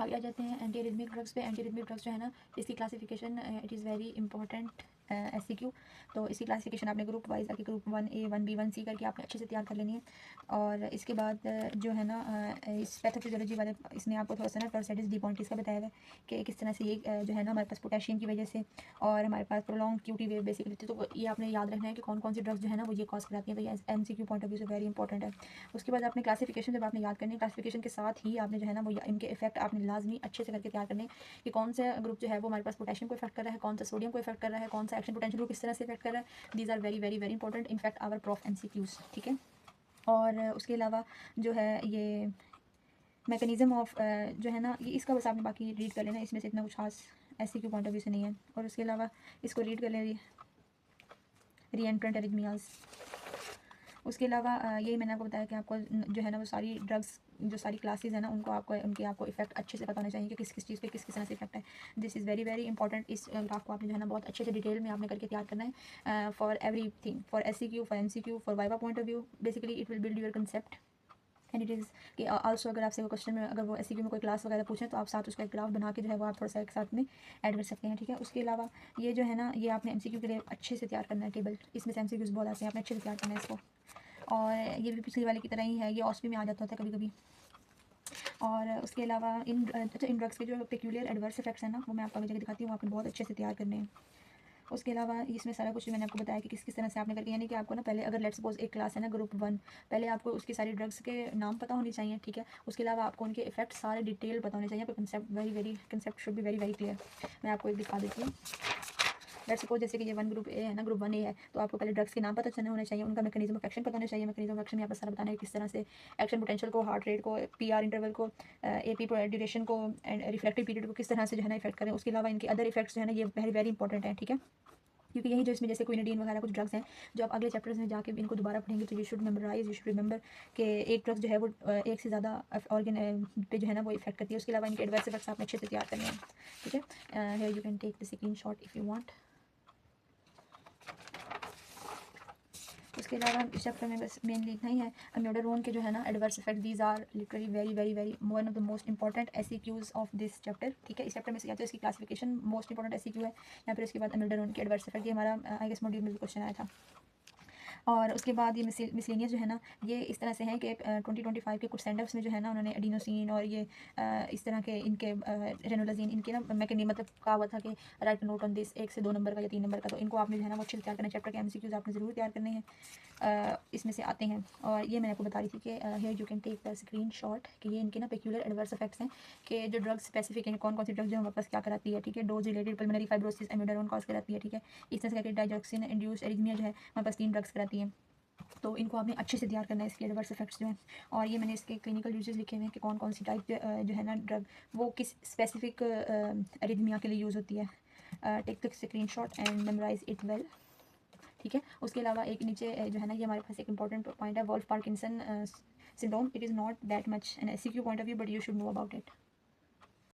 आगे आ जाते हैं एंटी एरिथमिक ड्रग्स पे। एंटी एरिथमिक ड्रग्स जो है ना, इसकी classification it is very important SCQ। तो इसकी क्लासिफिकेशन आपने ग्रुप वाइज आके ग्रुप 1A 1B 1C करके आपने अच्छे से तैयार कर लेनी है। और इसके बाद जो है ना इस पैथोफिजियोलॉजी वाले इसमें आपको थोड़ा सा ना टॉर्सिडस डिपॉइंटिस का बताया हुआ है कि किस तरह से ये जो है ना हमारे पास पोटेशियम की वजह से और हमारे पास प्रोलॉन्ग QT वेव बेसिकली। तो ये आपने याद रखना है कि कौन कौन सी ड्रग्स जो है ना वो ये कॉज कराती हैं। तो ये MCQ पॉइंट ऑफ व्यू से वेरी इंपॉर्टेंट है। उसके बाद आपने क्लासिफिकेशन जब आपने याद करनी है, क्लासिफिकेशन के साथ ही आपने जो है ना वो इनके इफेक्ट आपने लाजमी अच्छे से करके तैयार करने कि कौन सा ग्रुप जो है वो हमारे पास पोटेशियम को इफेक्ट कर रहा है, कौन सा सोडियम को इफेक्ट कर रहा है, कौन सा एक्शन पोटेंशियल को किस तरह से इफेक्ट कर रहा है। These are very very very important in fact our prof MCQs, ठीक है। और उसके अलावा जो है ये मैकेनिज्म ऑफ जो है ना ये इसका बस आपने बाकी रीड कर लेना, इसमें से इतना कुछ खास SCQ पॉइंट ऑफ व्यू से नहीं है। और उसके अलावा इसको रीड कर लें, रीएंट्रेंट एरिथमियाज। उसके अलावा यही मैंने आपको बताया कि आपको जो है ना वो सारी ड्रग्स जो सारी क्लासेस है ना उनको आपको इफेक्ट अच्छे से पता होना चाहिए कि किस किस चीज़ पे किस किस तरह से इफेक्ट है। This is very very important. इस ग्राफ को आपने जो है ना बहुत अच्छे से डिटेल में आपने करके तैयार करना है for everything, for SCQ, for MCQ, for viva point of view. Basically it will build your concept and it is कि आल्सो अगर आपसे वो क्वेश्चन में अगर वो SCQ में कोई क्लास वगैरह पूछें तो आप साथ उसका एक ग्राफ बना के जो है वो आप थोड़ा सा एक साथ में ऐड कर सकते हैं, ठीक है। उसके अलावा ये जो है ना ये आपने MCQ के लिए अच्छे से तैयार करना है टेबल, इसमें से MCQs बहुत आते हैं, आपने अच्छे से तैयार करना है इसको। और ये भी पिछले वाले की तरह ही है, ये OSPI में आ जाता होता है कभी कभी। और उसके अलावा इन ड्रग्स के जो पेक्यूलियर एडवर्स इफेक्ट्स हैं ना वो मैं आपको आगे जगह दिखाती हूँ, वो आपने बहुत अच्छे से तैयार करने हैं। उसके अलावा इसमें सारा कुछ मैंने आपको बताया कि किस किस तरह से आपने करके, यानी कि आपको ना पहले अगर लेट्स सपोज एक क्लास है ना ग्रुप 1, पहले आपको उसकी सारी ड्रग्स के नाम पता होनी चाहिए, ठीक है। उसके अलावा आपको उनके इफेक्ट सारे डिटेल पता होने चाहिए, concept should be very very clear. मैं आपको एक दिखा देती हूँ। लेट्स सपोज जैसे कि ये 1 ग्रुप A है ना, ग्रुप 1A है, तो आपको पहले ड्रग्स के नाम पता चलने होने चाहिए, उनका मैकेनिज्म ऑफ एक्शन पता होना चाहिए। मैकेनिज्म ऑफ एक्शन में आपको सारा बताना है किस तरह से एक्शन पोटेंशियल को, हार्ट रेट को, PR इंटरवल को, AP ड्यूरेशन को एंड रिफ्लेक्टिव पीरियड को किस तरह से जो है ना इफेक्ट करें। उसके अलावा इनके अदर इफेक्ट्स जो है ना ये वेरी वेरी इंपॉर्टेंट है, ठीक है। क्योंकि यही जो इसमें जैसे क्विनिडीन वगैरह कुछ ड्रग्स हैं जो आप अगले चैप्टर्स में जाके इनको दोबारा पढ़ेंगे तो you should memorise, you should remember कि एक ड्रग्स जो है वो एक से ज़्यादा ऑर्गन पे जो है ना वो इफेक्ट करती है। उसके अलावा इनके एडवर्स इफेक्ट्स आपने अच्छे से तैयार करने हैं, ठीक है। Here you can take the screenshot if you want. उसके अलावा इस चैप्टर में बस मेनली इतना ही है। अम्योडारोन के जो है ना adverse effect, these are literally very very very one of the most important SCQs of this chapter, ठीक है। इस चैप्टर में से या तो इसकी क्लासिफिकेशन मोस्ट इंपॉर्टेंट SCQ है या फिर उसके बाद अम्योडारोन के एडवर्स इफेक्ट, ये हमारा आई गेस मॉड्यूल में भी क्वेश्चन आया था। और उसके बाद ये मिसलेनियस जो है ना ये इस तरह से हैं कि 2025 के कुछ सेंडर्स में जो है ना उन्होंने एडिनोसिन और ये इस तरह के इनके रेनोलाजिन इनके ना मैकेनिज्म मतलब कहा हुआ था कि राइट नोट ऑन दिस 1 से 2 नंबर का या 3 नंबर का, तो इनको आपने जो है ना वो अच्छे से तैयार करना है। चैप्टर के MCQs आपने ज़रूर तैयार करने हैं, इसमें से आते हैं। और ये मैंने आपको बता रही थी कि here you can take the screenshot कि ये इनके ना पेक्यूलर एडवर्स इफेक्ट्स हैं कि जो ड्रग्स स्पेसिफिक हैं कौन कौन सी ड्रग्स जो हमारे पास क्या कराती है, ठीक है। Dose related pulmonary fibrosis amiodarone cause कराती है, ठीक है। इस तरह से डाइजॉक्सिन इंड्यूस्ड एरिथमिया जो है हमारे पास 3 ड्रग्स कराती हैं, तो इनको आपने अच्छे से तैयार करना है इसके एडवर्स इफेक्ट्स जो हैं। और ये मैंने इसके क्लिनिकल यूजेस लिखे हुए हैं कि कौन कौन सी टाइप जो है ना ड्रग वो किस स्पेसिफिक एरिथमिया के लिए यूज़ होती है। Take the screenshot and memorise it well, ठीक है। उसके अलावा एक नीचे जो है ना ये हमारे पास एक इंपॉर्टेंट पॉइंट है, Wolff Parkinson syndrome. It is not that much an SCQ point of view but you should know about it.